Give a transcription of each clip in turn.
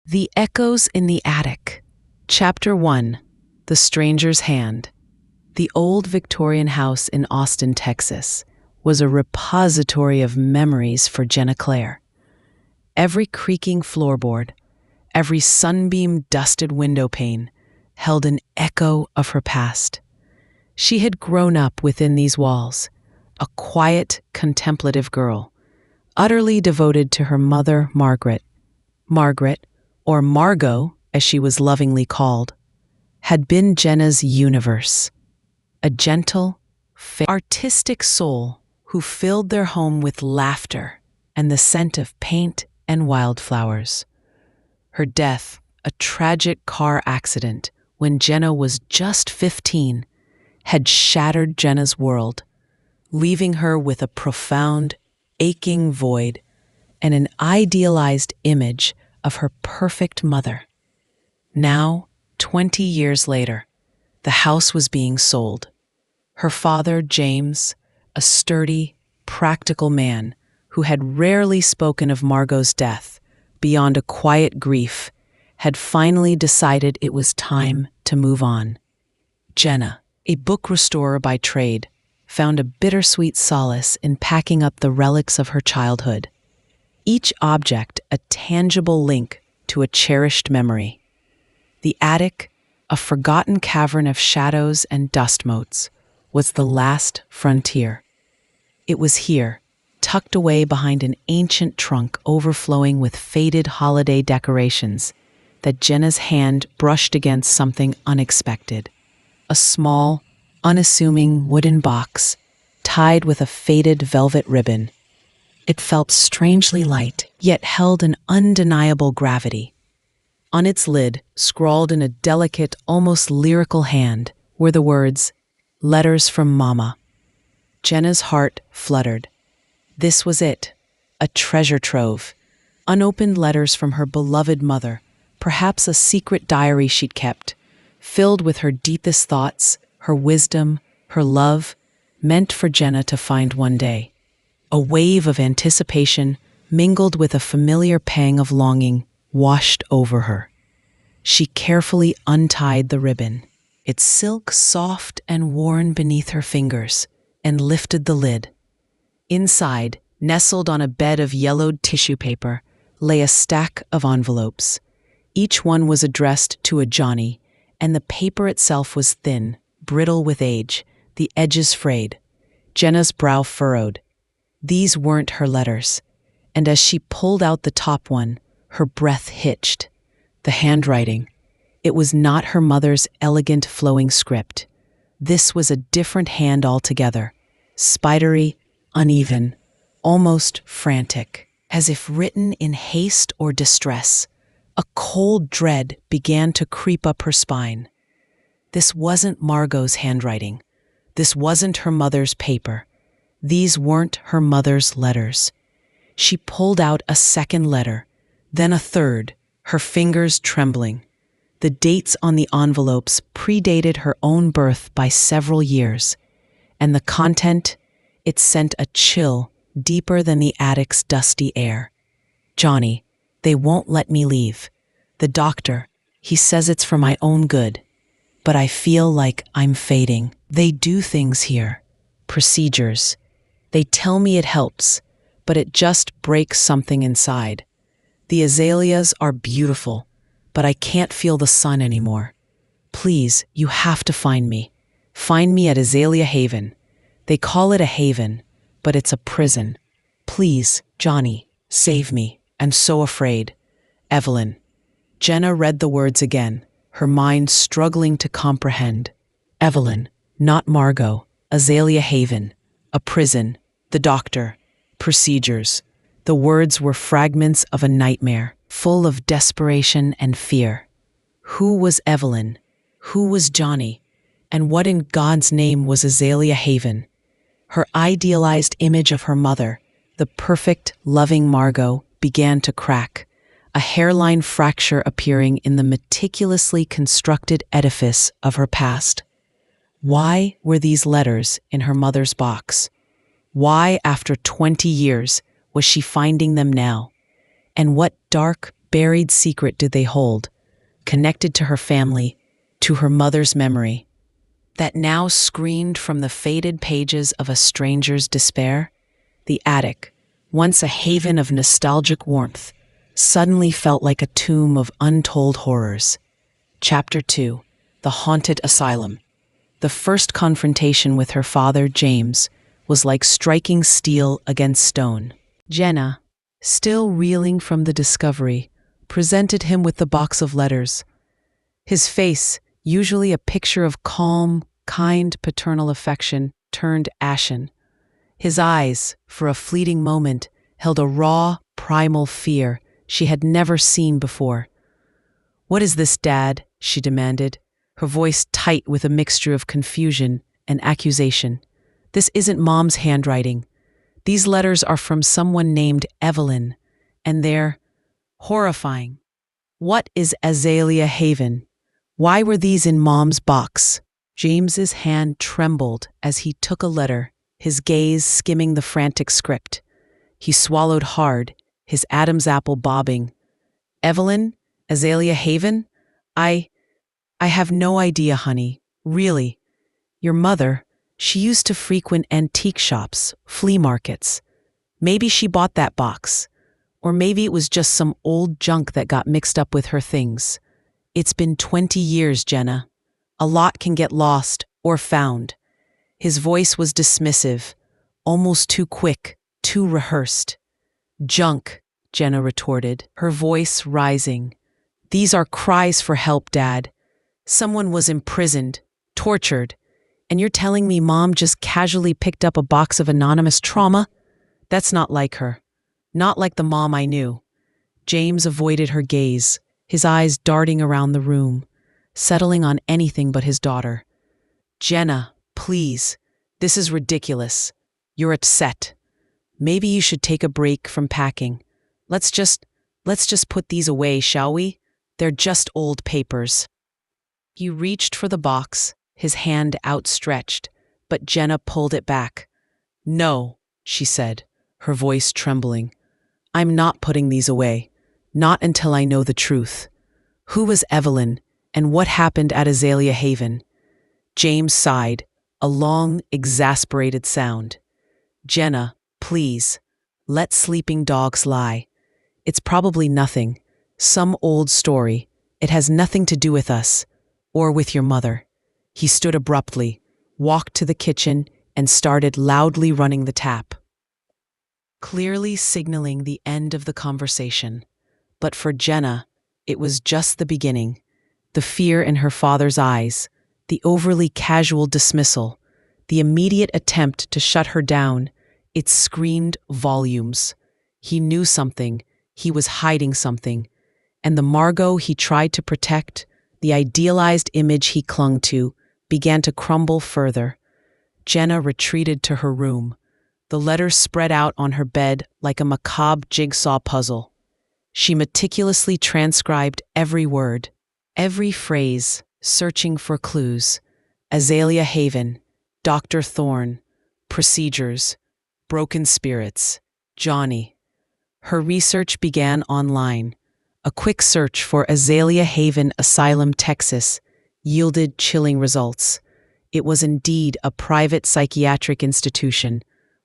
The Echoes in the Attic. Chapter 1. The Stranger's Hand. The old Victorian house in Austin, Texas, was a repository of memories for Jenna Claire. Every creaking floorboard, every sunbeam-dusted windowpane held an echo of her past. She had grown up within these walls, a quiet, contemplative girl, utterly devoted to her mother, Margaret. Margaret, or Margot, as she was lovingly called, had been Jenna's universe, a gentle, artistic soul who filled their home with laughter and the scent of paint and wildflowers. Her death, a tragic car accident when Jenna was just 15, had shattered Jenna's world, leaving her with a profound, aching void and an idealized image of her perfect mother. Now, 20 years later, the house was being sold. Her father, James, a sturdy, practical man who had rarely spoken of Margot's death beyond a quiet grief, had finally decided it was time to move on. Jenna, a book restorer by trade, found a bittersweet solace in packing up the relics of her childhood, each object a tangible link to a cherished memory. The attic, a forgotten cavern of shadows and dust motes, was the last frontier. It was here, tucked away behind an ancient trunk overflowing with faded holiday decorations, that Jenna's hand brushed against something unexpected. A small, unassuming wooden box, tied with a faded velvet ribbon. It felt strangely light, yet held an undeniable gravity. On its lid, scrawled in a delicate, almost lyrical hand, were the words, "Letters from Mama." Jenna's heart fluttered. This was it, a treasure trove. Unopened letters from her beloved mother, perhaps a secret diary she'd kept, filled with her deepest thoughts, her wisdom, her love, meant for Jenna to find one day. A wave of anticipation, mingled with a familiar pang of longing, washed over her. She carefully untied the ribbon, its silk soft and worn beneath her fingers, and lifted the lid. Inside, nestled on a bed of yellowed tissue paper, lay a stack of envelopes. Each one was addressed to a Johnny, and the paper itself was thin, brittle with age, the edges frayed. Jenna's brow furrowed. These weren't her letters, and as she pulled out the top one, her breath hitched. The handwriting. It was not her mother's elegant flowing script. This was a different hand altogether, spidery, uneven, almost frantic, as if written in haste or distress. A cold dread began to creep up her spine. This wasn't Margot's handwriting. This wasn't her mother's paper. These weren't her mother's letters. She pulled out a second letter, then a third, her fingers trembling. The dates on the envelopes predated her own birth by several years, and the content, it sent a chill deeper than the attic's dusty air. "Johnny, they won't let me leave. The doctor, he says it's for my own good. But I feel like I'm fading. They do things here. Procedures. They tell me it helps, but it just breaks something inside. The azaleas are beautiful, but I can't feel the sun anymore. Please, you have to find me. Find me at Azalea Haven. They call it a haven, but it's a prison. Please, Johnny, save me. I'm so afraid. Evelyn." Jenna read the words again, her mind struggling to comprehend. Evelyn, not Margot. Azalea Haven. A prison. The doctor. Procedures. The words were fragments of a nightmare, full of desperation and fear. Who was Evelyn? Who was Johnny? And what in God's name was Azalea Haven? Her idealized image of her mother, the perfect, loving Margot, began to crack, a hairline fracture appearing in the meticulously constructed edifice of her past. Why were these letters in her mother's box? Why, after 20 years, was she finding them now? And what dark, buried secret did they hold, connected to her family, to her mother's memory, that now screamed from the faded pages of a stranger's despair? The attic, once a haven of nostalgic warmth, suddenly felt like a tomb of untold horrors. Chapter 2: The Haunted Asylum. The first confrontation with her father, James, was like striking steel against stone. Jenna, still reeling from the discovery, presented him with the box of letters. His face, usually a picture of calm, kind paternal affection, turned ashen. His eyes, for a fleeting moment, held a raw, primal fear she had never seen before. "What is this, Dad?" she demanded, her voice tight with a mixture of confusion and accusation. "This isn't Mom's handwriting. These letters are from someone named Evelyn, and they're horrifying. What is Azalea Haven? Why were these in Mom's box?" James's hand trembled as he took a letter, his gaze skimming the frantic script. He swallowed hard, his Adam's apple bobbing. "Evelyn? Azalea Haven? I have no idea, honey. Really. Your mother, she used to frequent antique shops, flea markets. Maybe she bought that box. Or maybe it was just some old junk that got mixed up with her things. It's been 20 years, Jenna. A lot can get lost or found." His voice was dismissive, almost too quick, too rehearsed. "Junk," Jenna retorted, her voice rising. "These are cries for help, Dad. Someone was imprisoned, tortured, and you're telling me Mom just casually picked up a box of anonymous trauma? That's not like her. Not like the Mom I knew." James avoided her gaze, his eyes darting around the room, settling on anything but his daughter. "Jenna, please. This is ridiculous. You're upset. Maybe you should take a break from packing. Let's just put these away, shall we? They're just old papers." He reached for the box, his hand outstretched, but Jenna pulled it back. "No," she said, her voice trembling. "I'm not putting these away. Not until I know the truth. Who was Evelyn, and what happened at Azalea Haven?" James sighed, a long, exasperated sound. "Jenna, please. Let sleeping dogs lie. It's probably nothing. Some old story. It has nothing to do with us, or with your mother." He stood abruptly, walked to the kitchen, and started loudly running the tap, clearly signaling the end of the conversation. But for Jenna, it was just the beginning. The fear in her father's eyes, the overly casual dismissal, the immediate attempt to shut her down, it screamed volumes. He knew something, he was hiding something, and the Margot he tried to protect, the idealized image he clung to, began to crumble further. Jenna retreated to her room, the letters spread out on her bed like a macabre jigsaw puzzle. She meticulously transcribed every word, every phrase, searching for clues. Azalea Haven, Dr. Thorne, procedures, broken spirits, Johnny. Her research began online. A quick search for Azalea Haven, Asylum, Texas, yielded chilling results. It was indeed a private psychiatric institution,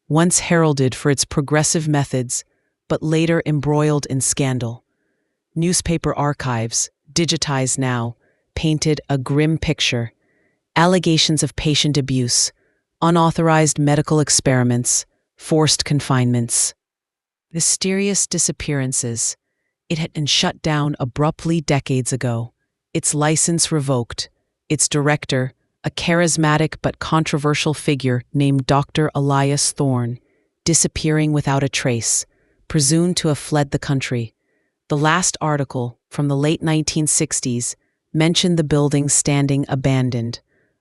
once heralded for its progressive methods, but later embroiled in scandal. Newspaper archives, digitized now, painted a grim picture. Allegations of patient abuse, unauthorized medical experiments, forced confinements. Mysterious disappearances. It had been shut down abruptly decades ago, its license revoked, its director, a charismatic but controversial figure named Dr. Elias Thorne, disappearing without a trace, presumed to have fled the country. The last article, from the late 1960s, mentioned the building standing abandoned,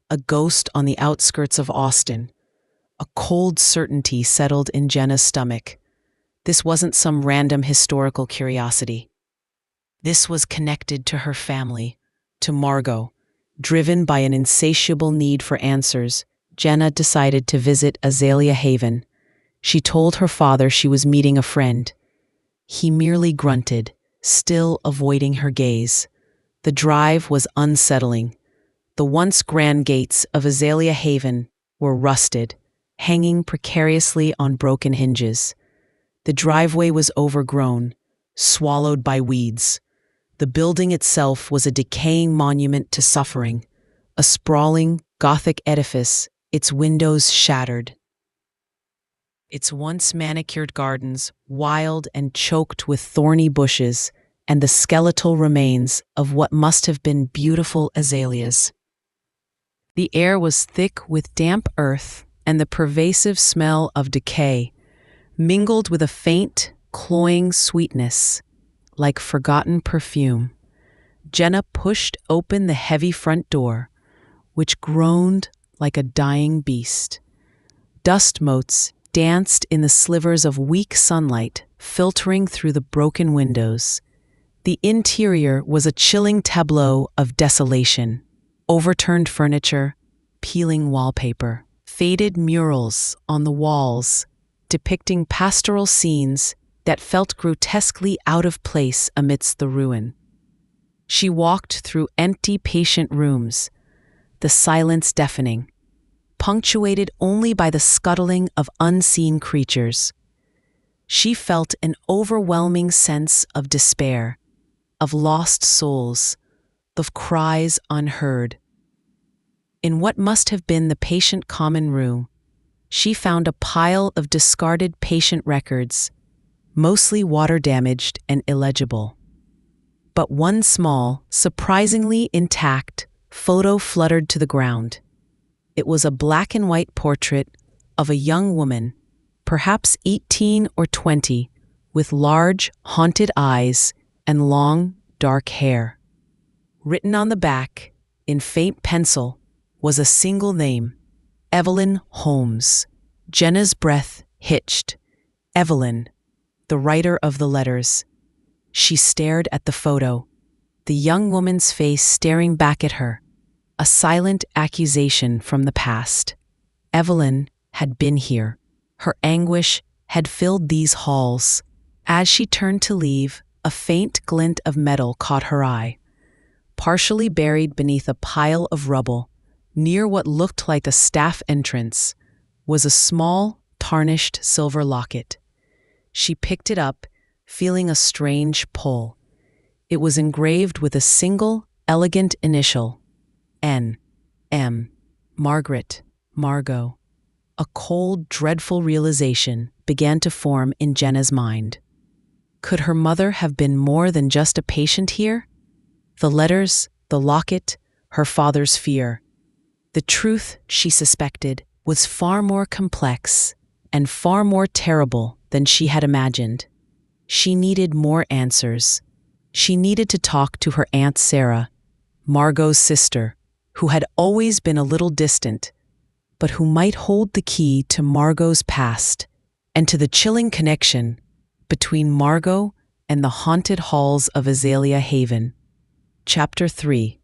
a ghost on the outskirts of Austin. A cold certainty settled in Jenna's stomach. This wasn't some random historical curiosity. This was connected to her family, to Margot. Driven by an insatiable need for answers, Jenna decided to visit Azalea Haven. She told her father she was meeting a friend. He merely grunted, still avoiding her gaze. The drive was unsettling. The once grand gates of Azalea Haven were rusted, hanging precariously on broken hinges. The driveway was overgrown, swallowed by weeds. The building itself was a decaying monument to suffering, a sprawling, Gothic edifice, its windows shattered. Its once manicured gardens wild and choked with thorny bushes and the skeletal remains of what must have been beautiful azaleas. The air was thick with damp earth and the pervasive smell of decay, mingled with a faint, cloying sweetness, like forgotten perfume. Jenna pushed open the heavy front door, which groaned like a dying beast. Dust motes danced in the slivers of weak sunlight filtering through the broken windows. The interior was a chilling tableau of desolation. Overturned furniture, peeling wallpaper, faded murals on the walls, depicting pastoral scenes that felt grotesquely out of place amidst the ruin. She walked through empty patient rooms, the silence deafening, punctuated only by the scuttling of unseen creatures. She felt an overwhelming sense of despair, of lost souls, of cries unheard. In what must have been the patient common room, she found a pile of discarded patient records, mostly water-damaged and illegible. But one small, surprisingly intact, photo fluttered to the ground. It was a black and white portrait of a young woman, perhaps 18 or 20, with large, haunted eyes and long, dark hair. Written on the back, in faint pencil, was a single name, Evelyn Holmes. Jenna's breath hitched. Evelyn, the writer of the letters. She stared at the photo, the young woman's face staring back at her, a silent accusation from the past. Evelyn had been here. Her anguish had filled these halls. As she turned to leave, a faint glint of metal caught her eye. Partially buried beneath a pile of rubble, near what looked like a staff entrance, was a small, tarnished silver locket. She picked it up, feeling a strange pull. It was engraved with a single, elegant initial, N.M. Margaret, Margot. A cold, dreadful realization began to form in Jenna's mind. Could her mother have been more than just a patient here? The letters, the locket, her father's fear. The truth, she suspected, was far more complex and far more terrible than she had imagined. She needed more answers. She needed to talk to her Aunt Sarah, Margot's sister, who had always been a little distant, but who might hold the key to Margot's past and to the chilling connection between Margot and the haunted halls of Azalea Haven. Chapter 3.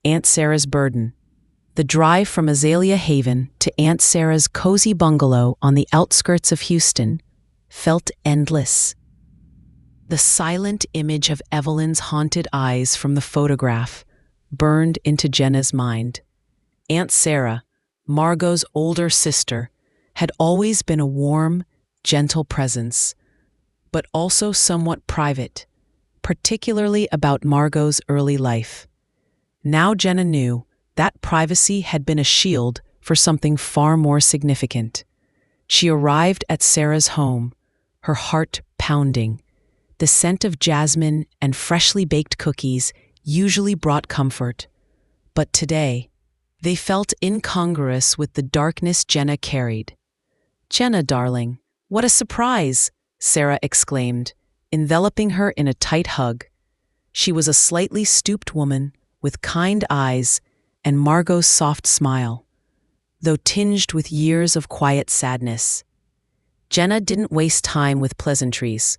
Aunt Sarah's Burden. The drive from Azalea Haven to Aunt Sarah's cozy bungalow on the outskirts of Houston felt endless. The silent image of Evelyn's haunted eyes from the photograph burned into Jenna's mind. Aunt Sarah, Margot's older sister, had always been a warm, gentle presence, but also somewhat private, particularly about Margot's early life. Now Jenna knew that privacy had been a shield for something far more significant. She arrived at Sarah's home, her heart pounding. The scent of jasmine and freshly baked cookies usually brought comfort, but today, they felt incongruous with the darkness Jenna carried. "Jenna, darling, what a surprise!" Sarah exclaimed, enveloping her in a tight hug. She was a slightly stooped woman with kind eyes and Margot's soft smile, though tinged with years of quiet sadness. Jenna didn't waste time with pleasantries.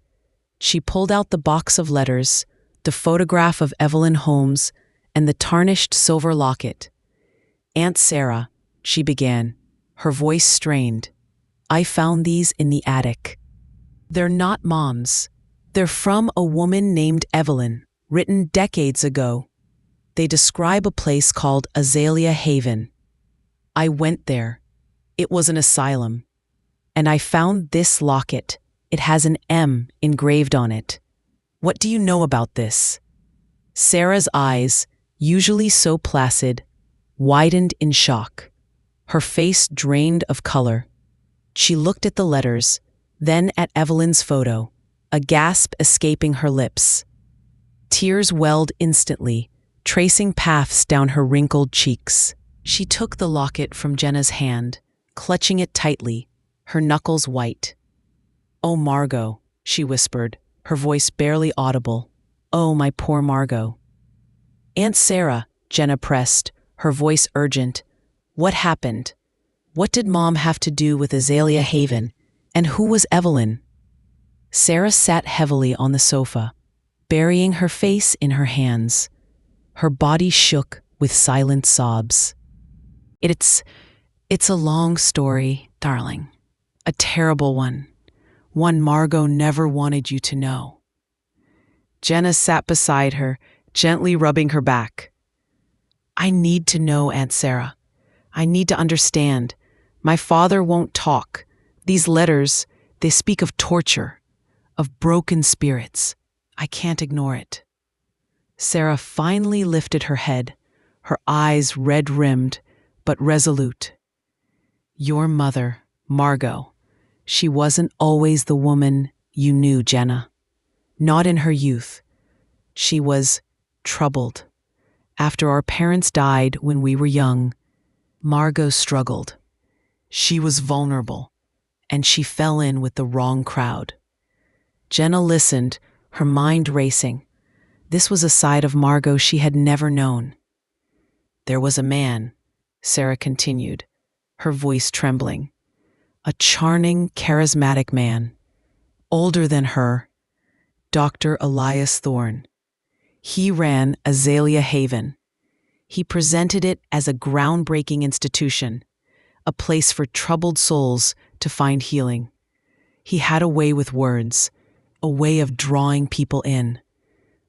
She pulled out the box of letters, the photograph of Evelyn Holmes, and the tarnished silver locket. "Aunt Sarah," she began, her voice strained, "I found these in the attic. They're not Mom's. They're from a woman named Evelyn, written decades ago. They describe a place called Azalea Haven. I went there. It was an asylum. And I found this locket. It has an M engraved on it. What do you know about this? Sarah's eyes, usually so placid, widened in shock. Her face drained of color. She looked at the letters, then at Evelyn's photo, a gasp escaping her lips. Tears welled instantly, tracing paths down her wrinkled cheeks. She took the locket from Jenna's hand, clutching it tightly, her knuckles white. "Oh, Margot," she whispered, her voice barely audible. "Oh, my poor Margot." "Aunt Sarah," Jenna pressed, her voice urgent. "What happened? What did Mom have to do with Azalea Haven? And who was Evelyn?" Sarah sat heavily on the sofa, burying her face in her hands. Her body shook with silent sobs. It's a long story, darling. A terrible one. One Margot never wanted you to know." Jenna sat beside her, gently rubbing her back. "I need to know, Aunt Sarah. I need to understand. My father won't talk. These letters, they speak of torture, of broken spirits. I can't ignore it." Sarah finally lifted her head, her eyes red-rimmed, but resolute. "Your mother, Margot, she wasn't always the woman you knew, Jenna. Not in her youth. She was troubled. After our parents died when we were young, Margot struggled. She was vulnerable, and she fell in with the wrong crowd." Jenna listened, her mind racing. This was a side of Margot she had never known. "There was a man," Sarah continued, her voice trembling. "A charming, charismatic man. Older than her. Dr. Elias Thorne. He ran Azalea Haven. He presented it as a groundbreaking institution, a place for troubled souls to find healing. He had a way with words, a way of drawing people in.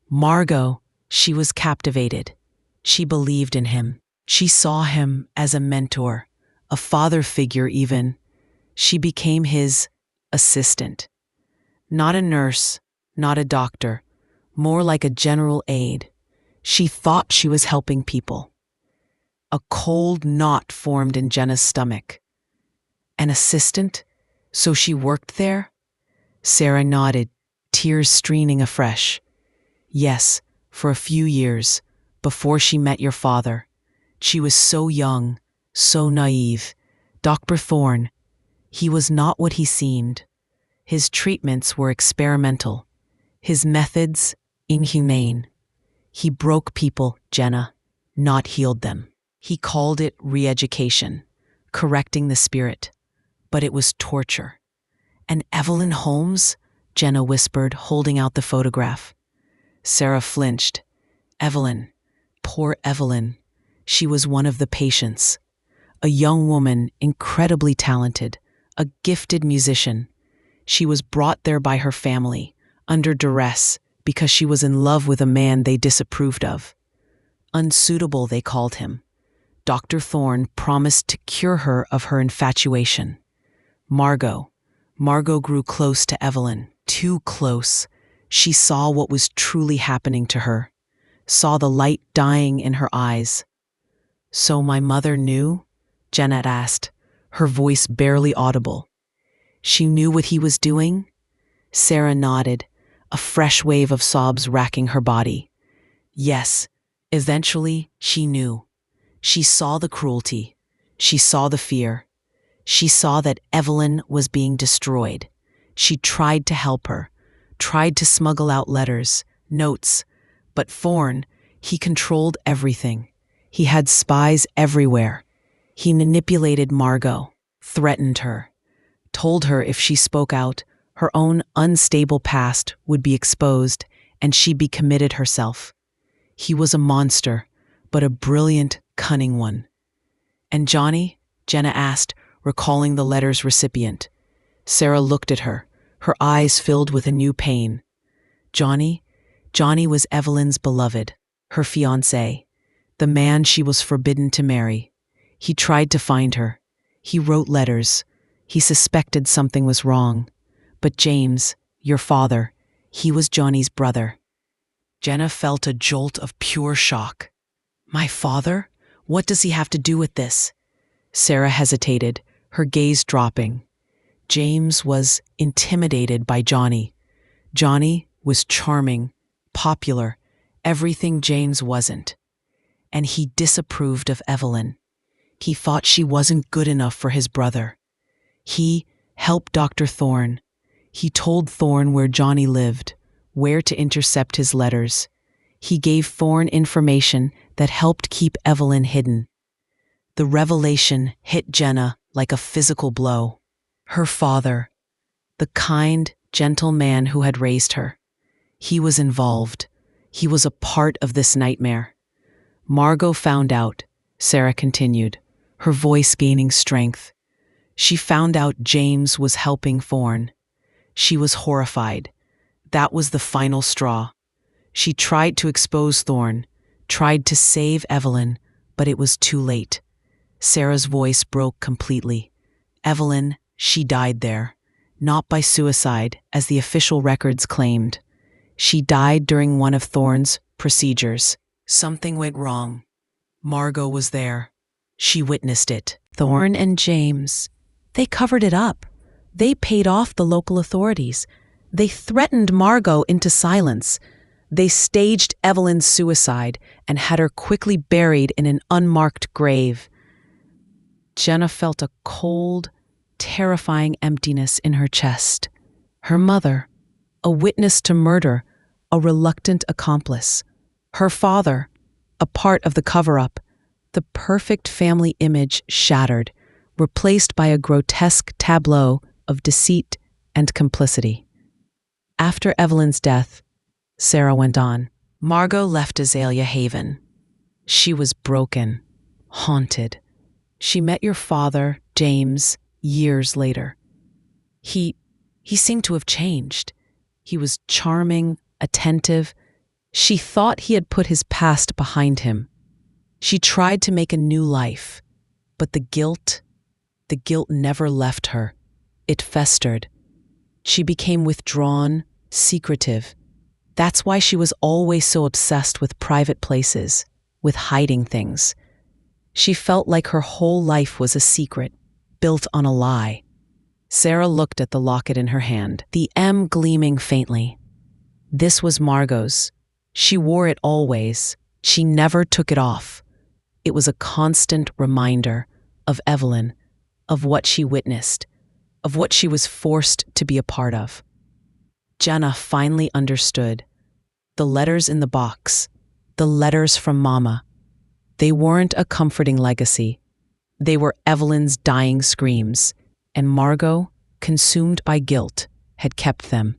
Margot, she was captivated. She believed in him. She saw him as a mentor, a father figure even. She became his assistant. Not a nurse, not a doctor, more like a general aide. She thought she was helping people. A cold knot formed in Jenna's stomach. An assistant? So she worked there? Sarah nodded, tears streaming afresh. "Yes, for a few years, before she met your father. She was so young, so naive. Dr. Thorne, he was not what he seemed. His treatments were experimental, his methods inhumane. He broke people, Jenna, not healed them. He called it re-education, correcting the spirit, but it was torture." "And Evelyn Holmes?" Jenna whispered, holding out the photograph. Sarah flinched. "Evelyn, poor Evelyn. She was one of the patients. A young woman, incredibly talented, a gifted musician. She was brought there by her family, under duress, because she was in love with a man they disapproved of. Unsuitable, they called him. Dr. Thorne promised to cure her of her infatuation. Margot grew close to Evelyn, too close. She saw what was truly happening to her, saw the light dying in her eyes." "So my mother knew?" Jenna asked, her voice barely audible. "She knew what he was doing?" Sarah nodded, a fresh wave of sobs racking her body. "Yes, eventually she knew. She saw the cruelty. She saw the fear. She saw that Evelyn was being destroyed. She tried to help her, tried to smuggle out letters, notes, but Thorne, he controlled everything. He had spies everywhere. He manipulated Margot, threatened her, told her if she spoke out, her own unstable past would be exposed and she'd be committed herself. He was a monster, but a brilliant, cunning one." "And Johnny?" Jenna asked, recalling the letter's recipient. Sarah looked at her, her eyes filled with a new pain. Johnny was Evelyn's beloved, her fiancé, the man she was forbidden to marry. He tried to find her. He wrote letters. He suspected something was wrong. But James, your father, he was Johnny's brother. Jenna felt a jolt of pure shock. My father? What does he have to do with this? Sarah hesitated, her gaze dropping. James was intimidated by Johnny. Johnny was charming, popular, everything James wasn't. And he disapproved of Evelyn. He thought she wasn't good enough for his brother. He helped Dr. Thorne. He told Thorne where Johnny lived, where to intercept his letters. He gave Thorne information that helped keep Evelyn hidden. The revelation hit Jenna like a physical blow. Her father, the kind, gentle man who had raised her, he was involved. He was a part of this nightmare. Margot found out, Sarah continued, her voice gaining strength. She found out James was helping Thorne. She was horrified. That was the final straw. She tried to expose Thorne, tried to save Evelyn, but it was too late. Sarah's voice broke completely. Evelyn, she died there. Not by suicide, as the official records claimed. She died during one of Thorne's procedures. Something went wrong. Margot was there. She witnessed it. Thorne and James, they covered it up. They paid off the local authorities. They threatened Margot into silence. They staged Evelyn's suicide and had her quickly buried in an unmarked grave. Jenna felt a cold, terrifying emptiness in her chest. Her mother, a witness to murder, a reluctant accomplice. Her father, a part of the cover-up, the perfect family image shattered, replaced by a grotesque tableau of deceit and complicity. After Evelyn's death, Sarah went on, Margot left Azalea Haven. She was broken, haunted. She met your father, James, years later. He seemed to have changed. He was charming, attentive. She thought he had put his past behind him. She tried to make a new life, but the guilt never left her. It festered. She became withdrawn, secretive. That's why she was always so obsessed with private places, with hiding things. She felt like her whole life was a secret, built on a lie. Sarah looked at the locket in her hand, the M gleaming faintly. This was Margot's. She wore it always. She never took it off. It was a constant reminder of Evelyn, of what she witnessed, of what she was forced to be a part of. Jenna finally understood. The letters in the box, the letters from Mama, they weren't a comforting legacy. They were Evelyn's dying screams, and Margot, consumed by guilt, had kept them,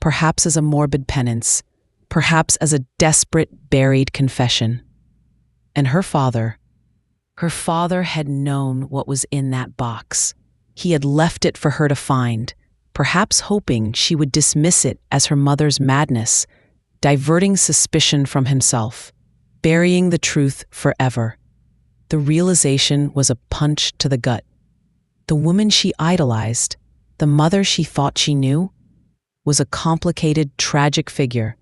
perhaps as a morbid penance, perhaps as a desperate, buried confession. And her father had known what was in that box. He had left it for her to find, perhaps hoping she would dismiss it as her mother's madness, diverting suspicion from himself, burying the truth forever. The realization was a punch to the gut. The woman she idolized, the mother she thought she knew, was a complicated, tragic figure,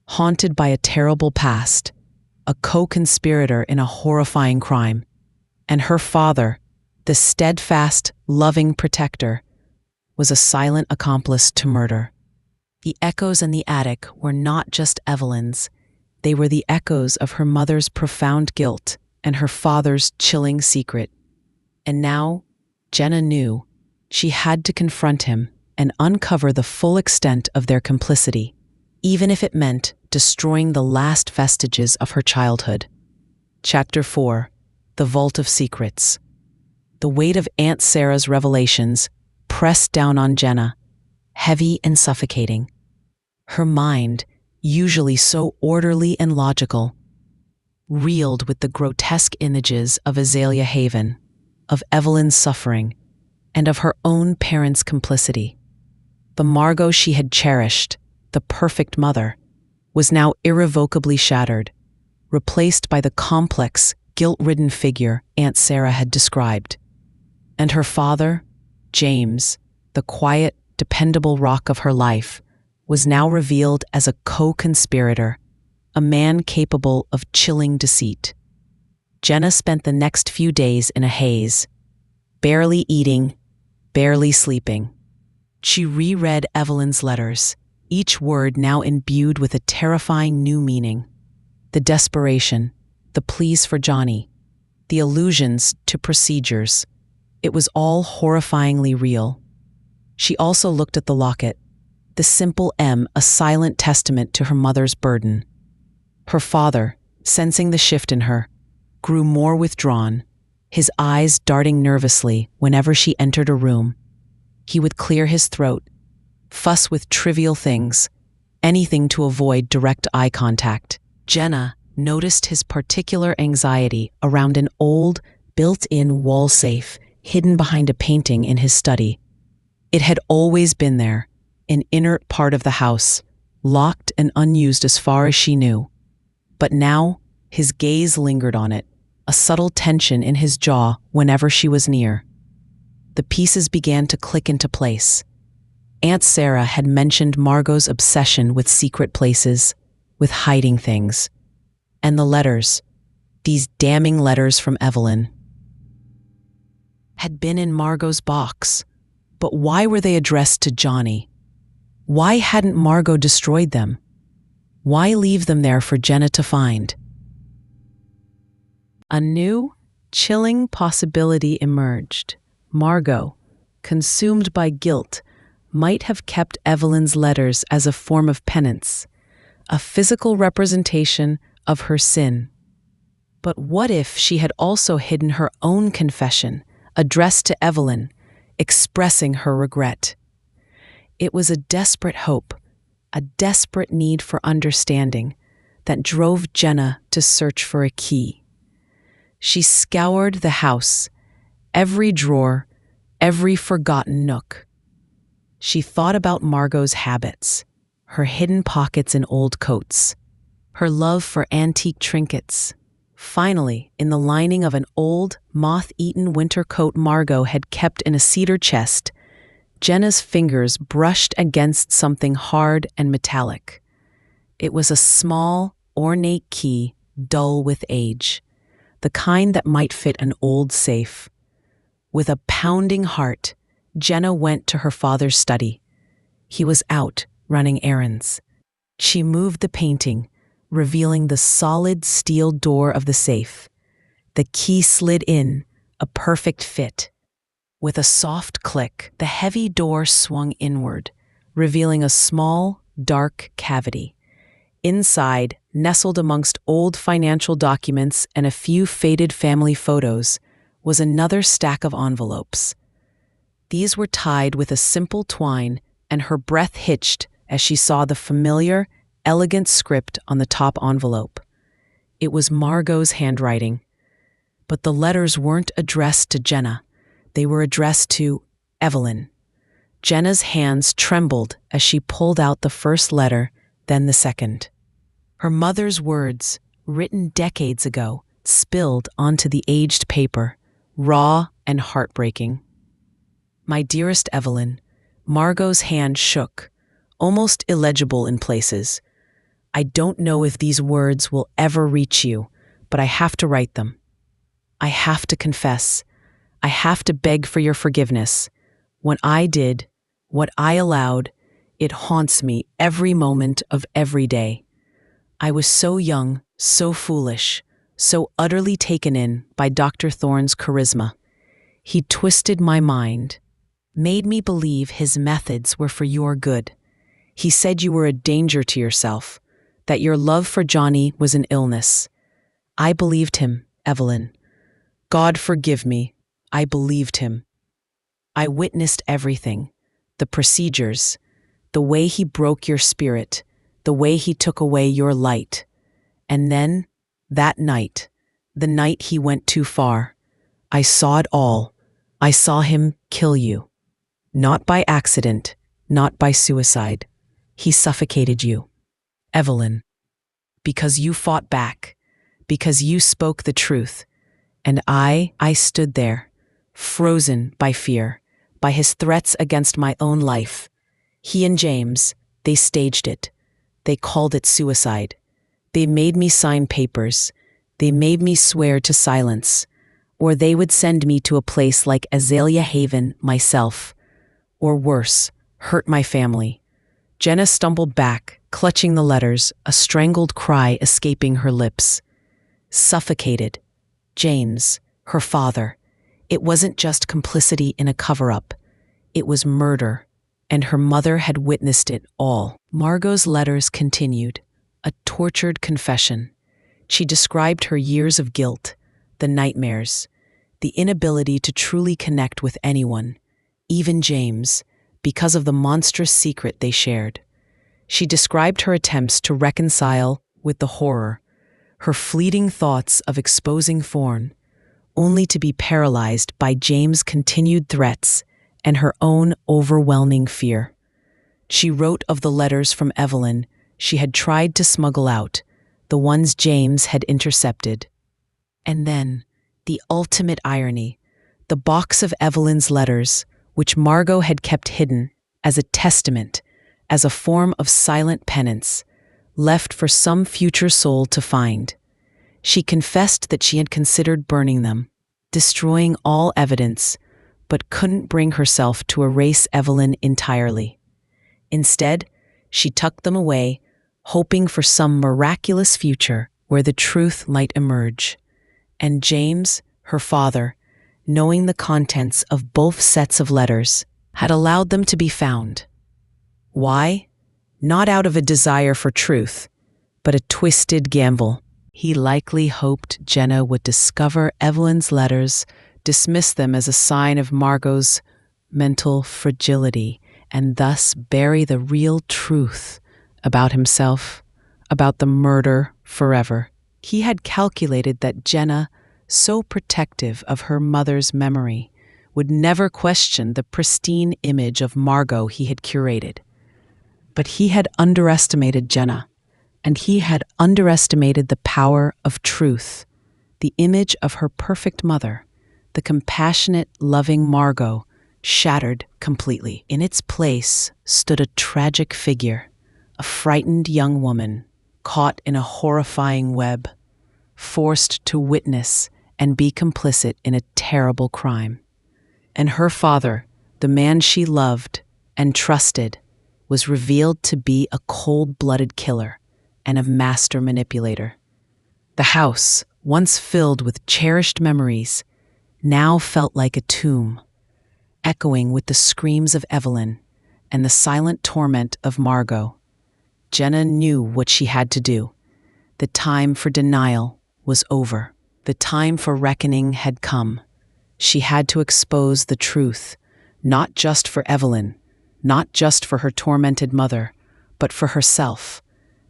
haunted by a terrible past, a co-conspirator in a horrifying crime. And her father, the steadfast, loving protector, was a silent accomplice to murder. The echoes in the attic were not just Evelyn's. They were the echoes of her mother's profound guilt and her father's chilling secret. And now, Jenna knew she had to confront him and uncover the full extent of their complicity, even if it meant destroying the last vestiges of her childhood. Chapter 4: The Vault of Secrets. The weight of Aunt Sarah's revelations pressed down on Jenna, heavy and suffocating. Her mind, usually so orderly and logical, reeled with the grotesque images of Azalea Haven, of Evelyn's suffering, and of her own parents' complicity. The Margot she had cherished, the perfect mother, was now irrevocably shattered, replaced by the complex, guilt-ridden figure Aunt Sarah had described. And her father, James, the quiet, dependable rock of her life, was now revealed as a co-conspirator, a man capable of chilling deceit. Jenna spent the next few days in a haze, barely eating, barely sleeping. She reread Evelyn's letters, each word now imbued with a terrifying new meaning. The desperation, the pleas for Johnny, the allusions to procedures. It was all horrifyingly real. She also looked at the locket, the simple M, a silent testament to her mother's burden. Her father, sensing the shift in her, grew more withdrawn, his eyes darting nervously whenever she entered a room. He would clear his throat, fuss with trivial things, anything to avoid direct eye contact. Jenna noticed his particular anxiety around an old, built-in wall safe hidden behind a painting in his study. It had always been there, an inert part of the house, locked and unused as far as she knew. But now, his gaze lingered on it, a subtle tension in his jaw whenever she was near. The pieces began to click into place. Aunt Sarah had mentioned Margot's obsession with secret places, with hiding things. And the letters, these damning letters from Evelyn, had been in Margot's box. But why were they addressed to Johnny? Why hadn't Margot destroyed them? Why leave them there for Jenna to find? A new, chilling possibility emerged. Margot, consumed by guilt, might have kept Evelyn's letters as a form of penance, a physical representation of her sin. But what if she had also hidden her own confession, addressed to Evelyn, expressing her regret? It was a desperate hope, a desperate need for understanding, that drove Jenna to search for a key. She scoured the house, every drawer, every forgotten nook. She thought about Margot's habits, her hidden pockets in old coats, her love for antique trinkets. Finally, in the lining of an old, moth-eaten winter coat Margot had kept in a cedar chest, Jenna's fingers brushed against something hard and metallic. It was a small, ornate key, dull with age, the kind that might fit an old safe. With a pounding heart, Jenna went to her father's study. He was out, running errands. She moved the painting, revealing the solid steel door of the safe. The key slid in, a perfect fit. With a soft click, the heavy door swung inward, revealing a small, dark cavity. Inside, nestled amongst old financial documents and a few faded family photos, was another stack of envelopes. These were tied with a simple twine, and her breath hitched as she saw the familiar, elegant script on the top envelope. It was Margot's handwriting. But the letters weren't addressed to Jenna. They were addressed to Evelyn. Jenna's hands trembled as she pulled out the first letter, then the second. Her mother's words, written decades ago, spilled onto the aged paper, raw and heartbreaking. My dearest Evelyn, Margot's hand shook, almost illegible in places. I don't know if these words will ever reach you, but I have to write them. I have to confess. I have to beg for your forgiveness. What I did, what I allowed, it haunts me every moment of every day. I was so young, so foolish, so utterly taken in by Dr. Thorne's charisma. He twisted my mind, made me believe his methods were for your good. He said you were a danger to yourself, that your love for Johnny was an illness. I believed him, Evelyn. God forgive me, I believed him. I witnessed everything, the procedures, the way he broke your spirit, the way he took away your light. And then, that night, the night he went too far, I saw it all. I saw him kill you. Not by accident, not by suicide, He suffocated you, Evelyn, because you fought back, because you spoke the truth. And I stood there, frozen by fear, by his threats against my own life. He and James, they staged it. They called it suicide. They made me sign papers. They made me swear to silence. Or they would send me to a place like Azalea Haven myself. Or worse, hurt my family. Jenna stumbled back, clutching the letters, a strangled cry escaping her lips. Suffocated. James, her father. It wasn't just complicity in a cover-up. It was murder, and her mother had witnessed it all. Margot's letters continued, a tortured confession. She described her years of guilt, the nightmares, the inability to truly connect with anyone, even James, because of the monstrous secret they shared. She described her attempts to reconcile with the horror, her fleeting thoughts of exposing Thorne, only to be paralyzed by James' continued threats and her own overwhelming fear. She wrote of the letters from Evelyn she had tried to smuggle out, the ones James had intercepted. And then, the ultimate irony, the box of Evelyn's letters, which Margot had kept hidden as a testament, as a form of silent penance, left for some future soul to find. She confessed that she had considered burning them, destroying all evidence, but couldn't bring herself to erase Evelyn entirely. Instead, she tucked them away, hoping for some miraculous future where the truth might emerge. And James, her father, knowing the contents of both sets of letters, had allowed them to be found. Why? Not out of a desire for truth, but a twisted gamble. He likely hoped Jenna would discover Evelyn's letters, dismiss them as a sign of Margot's mental fragility, and thus bury the real truth about himself, about the murder forever. He had calculated that Jenna, so protective of her mother's memory, would never question the pristine image of Margot he had curated. But he had underestimated Jenna, and he had underestimated the power of truth, the image of her perfect mother, the compassionate, loving Margot, shattered completely. In its place stood a tragic figure, a frightened young woman, caught in a horrifying web, forced to witness and be complicit in a terrible crime. And her father, the man she loved and trusted, was revealed to be a cold-blooded killer and a master manipulator. The house, once filled with cherished memories, now felt like a tomb, echoing with the screams of Evelyn and the silent torment of Margot. Jenna knew what she had to do. The time for denial was over. The time for reckoning had come. She had to expose the truth, not just for Evelyn, not just for her tormented mother, but for herself.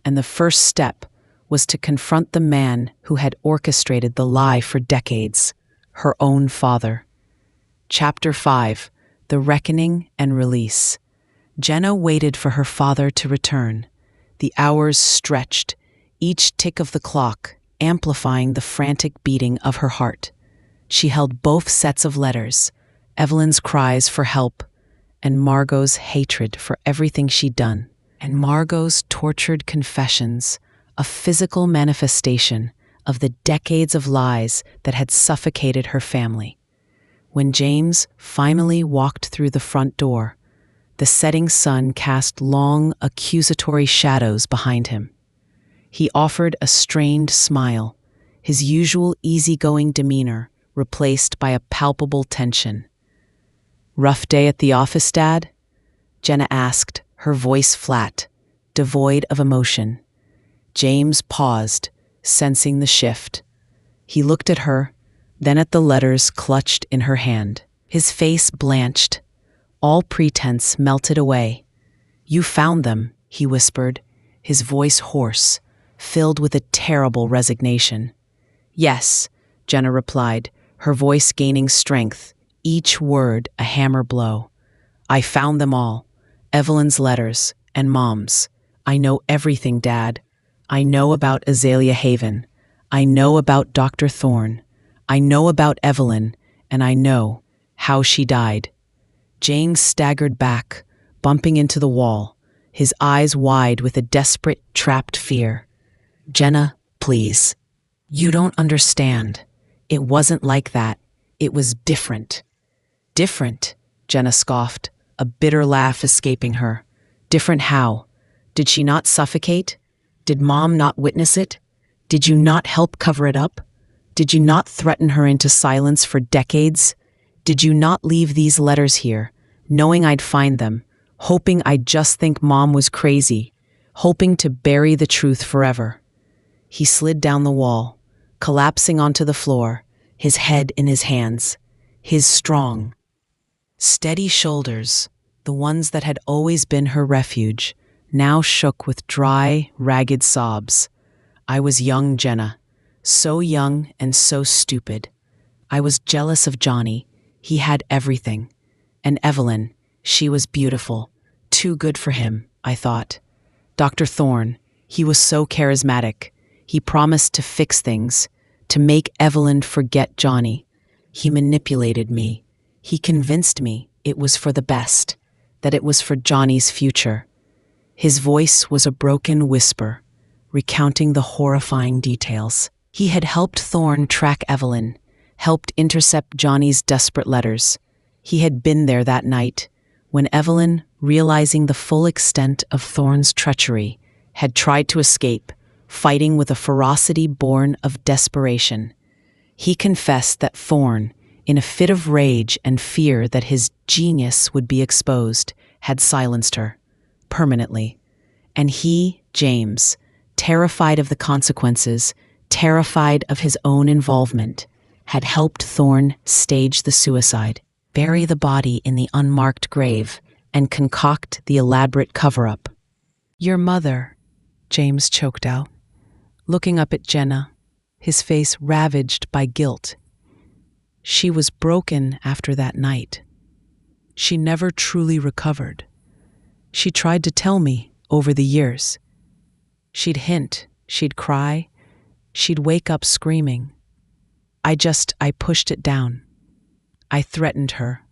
And the first step was to confront the man who had orchestrated the lie for decades, her own father. Chapter 5: The Reckoning and Release. Jenna waited for her father to return. The hours stretched, each tick of the clock amplifying the frantic beating of her heart. She held both sets of letters, Evelyn's cries for help, and Margot's hatred for everything she'd done, and Margot's tortured confessions, a physical manifestation of the decades of lies that had suffocated her family. When James finally walked through the front door, the setting sun cast long, accusatory shadows behind him. He offered a strained smile, his usual easygoing demeanor replaced by a palpable tension. "Rough day at the office, Dad?" Jenna asked, her voice flat, devoid of emotion. James paused, sensing the shift. He looked at her, then at the letters clutched in her hand. His face blanched. All pretense melted away. "You found them," he whispered, his voice hoarse, filled with a terrible resignation. "Yes," Jenna replied, her voice gaining strength, each word a hammer blow. "I found them all. Evelyn's letters, And Mom's. I know everything, Dad. I know about Azalea Haven. I know about Dr. Thorne. I know about Evelyn, and I know how she died. James staggered back, bumping into the wall, his eyes wide with a desperate, trapped fear. Jenna, please. You don't understand. It wasn't like that. It was different. Different, Jenna scoffed, a bitter laugh escaping her. Different how? Did she not suffocate? Did Mom not witness it? Did you not help cover it up? Did you not threaten her into silence for decades? Did you not leave these letters here, knowing I'd find them, hoping I'd just think Mom was crazy, hoping to bury the truth forever? He slid down the wall, collapsing onto the floor, his head in his hands. His strong, steady shoulders, the ones that had always been her refuge, now shook with dry, ragged sobs. I was young, Jenna. So young and so stupid. I was jealous of Johnny. He had everything. And Evelyn, she was beautiful. Too good for him, I thought. Dr. Thorne, he was so charismatic. He promised to fix things, to make Evelyn forget Johnny. He manipulated me. He convinced me it was for the best, that it was for Johnny's future. His voice was a broken whisper, recounting the horrifying details. He had helped Thorne track Evelyn, helped intercept Johnny's desperate letters. He had been there that night, when Evelyn, realizing the full extent of Thorne's treachery, had tried to escape, fighting with a ferocity born of desperation. He confessed that Thorne, in a fit of rage and fear that his genius would be exposed, had silenced her, permanently. And he, James, terrified of the consequences, terrified of his own involvement, had helped Thorne stage the suicide, bury the body in the unmarked grave, and concoct the elaborate cover-up. Your mother, James choked out, looking up at Jenna, his face ravaged by guilt. She was broken after that night. She never truly recovered. She tried to tell me over the years. She'd hint, she'd cry, she'd wake up screaming. I pushed it down. I threatened her.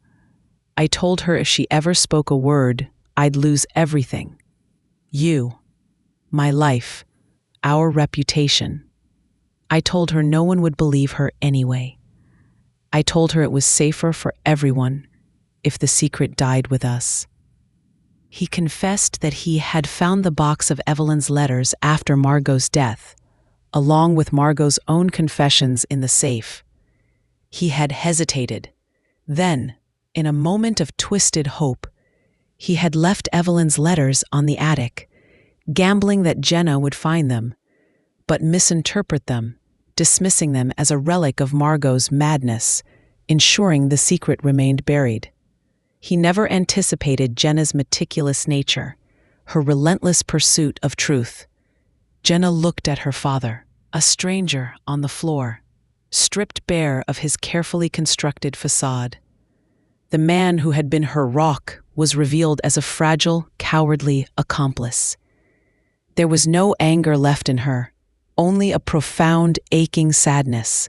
I told her if she ever spoke a word, I'd lose everything. You, my life, our reputation. I told her no one would believe her anyway. I told her it was safer for everyone if the secret died with us. He confessed that he had found the box of Evelyn's letters after Margot's death, along with Margot's own confessions in the safe. He had hesitated. Then, in a moment of twisted hope, he had left Evelyn's letters on the attic, gambling that Jenna would find them, but misinterpret them, dismissing them as a relic of Margot's madness, ensuring the secret remained buried. He never anticipated Jenna's meticulous nature, her relentless pursuit of truth. Jenna looked at her father, a stranger on the floor, stripped bare of his carefully constructed facade. The man who had been her rock was revealed as a fragile, cowardly accomplice. There was no anger left in her, only a profound, aching sadness.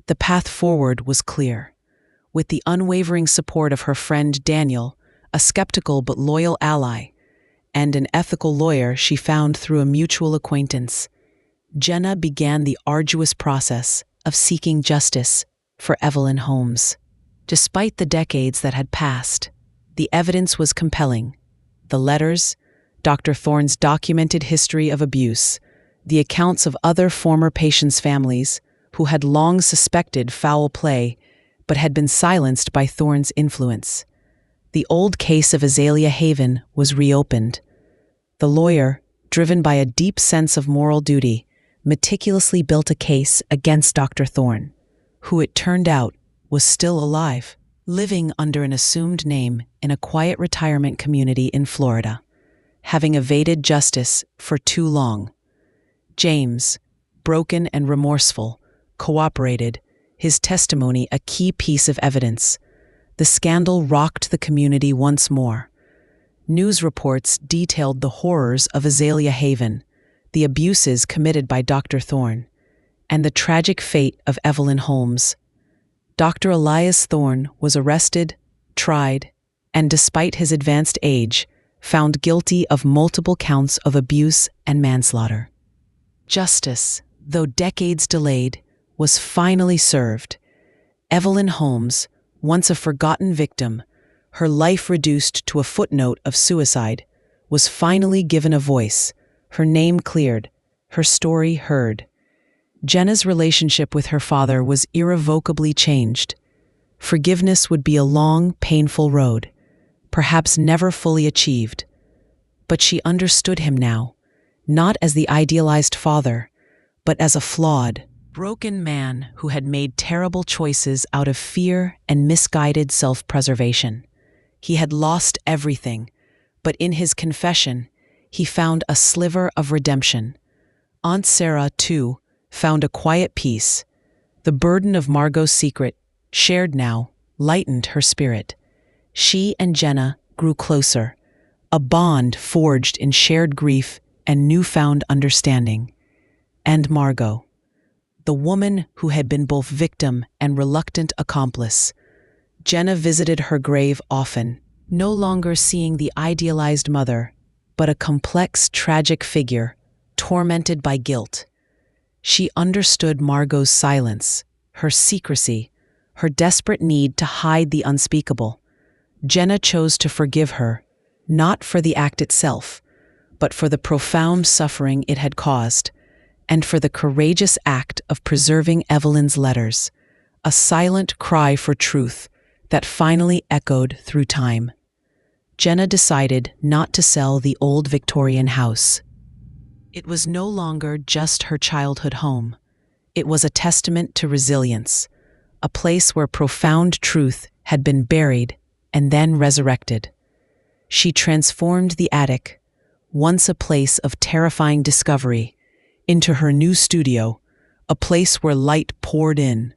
The path forward was clear. With the unwavering support of her friend Daniel, a skeptical but loyal ally, and an ethical lawyer she found through a mutual acquaintance, Jenna began the arduous process of seeking justice for Evelyn Holmes. Despite the decades that had passed, the evidence was compelling. The letters, Dr. Thorne's documented history of abuse, the accounts of other former patients' families who had long suspected foul play but had been silenced by Thorne's influence. The old case of Azalea Haven was reopened. The lawyer, driven by a deep sense of moral duty, meticulously built a case against Dr. Thorne, who it turned out was still alive, living under an assumed name in a quiet retirement community in Florida, having evaded justice for too long. James, broken and remorseful, cooperated, his testimony a key piece of evidence. The scandal rocked the community once more. News reports detailed the horrors of Azalea Haven, the abuses committed by Dr. Thorne, and the tragic fate of Evelyn Holmes. Dr. Elias Thorne was arrested, tried, and despite his advanced age, found guilty of multiple counts of abuse and manslaughter. Justice, though decades delayed, was finally served. Evelyn Holmes, once a forgotten victim, her life reduced to a footnote of suicide, was finally given a voice, her name cleared, her story heard. Jenna's relationship with her father was irrevocably changed. Forgiveness would be a long, painful road, perhaps never fully achieved. But she understood him now, not as the idealized father, but as a flawed, broken man who had made terrible choices out of fear and misguided self-preservation. He had lost everything, but in his confession, he found a sliver of redemption. Aunt Sarah, too, found a quiet peace. The burden of Margot's secret, shared now, lightened her spirit. She and Jenna grew closer, a bond forged in shared grief and newfound understanding. And Margot, the woman who had been both victim and reluctant accomplice. Jenna visited her grave often, no longer seeing the idealized mother, but a complex, tragic figure, tormented by guilt. She understood Margot's silence, her secrecy, her desperate need to hide the unspeakable. Jenna chose to forgive her, not for the act itself, but for the profound suffering it had caused, and for the courageous act of preserving Evelyn's letters, a silent cry for truth that finally echoed through time. Jenna decided not to sell the old Victorian house. It was no longer just her childhood home. It was a testament to resilience, a place where profound truth had been buried and then resurrected. She transformed the attic, once a place of terrifying discovery, into her new studio, a place where light poured in,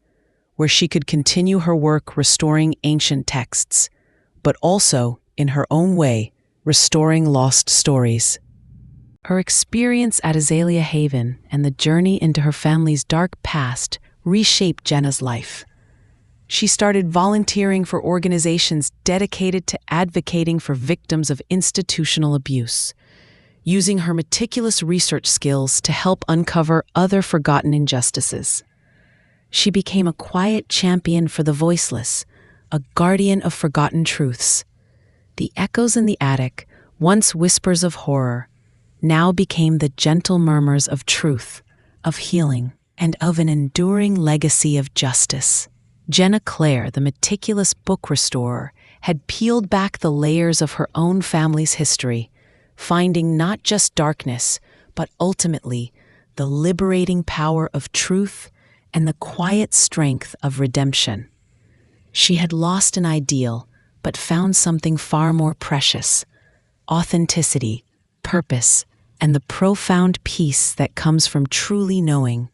where she could continue her work restoring ancient texts, but also, in her own way, restoring lost stories. Her experience at Azalea Haven and the journey into her family's dark past reshaped Jenna's life. She started volunteering for organizations dedicated to advocating for victims of institutional abuse, using her meticulous research skills to help uncover other forgotten injustices. She became a quiet champion for the voiceless, a guardian of forgotten truths. The echoes in the attic, once whispers of horror, now became the gentle murmurs of truth, of healing, and of an enduring legacy of justice. Jenna Claire, the meticulous book restorer, had peeled back the layers of her own family's history, finding not just darkness, but ultimately the liberating power of truth and the quiet strength of redemption. She had lost an ideal, but found something far more precious: authenticity, purpose, and the profound peace that comes from truly knowing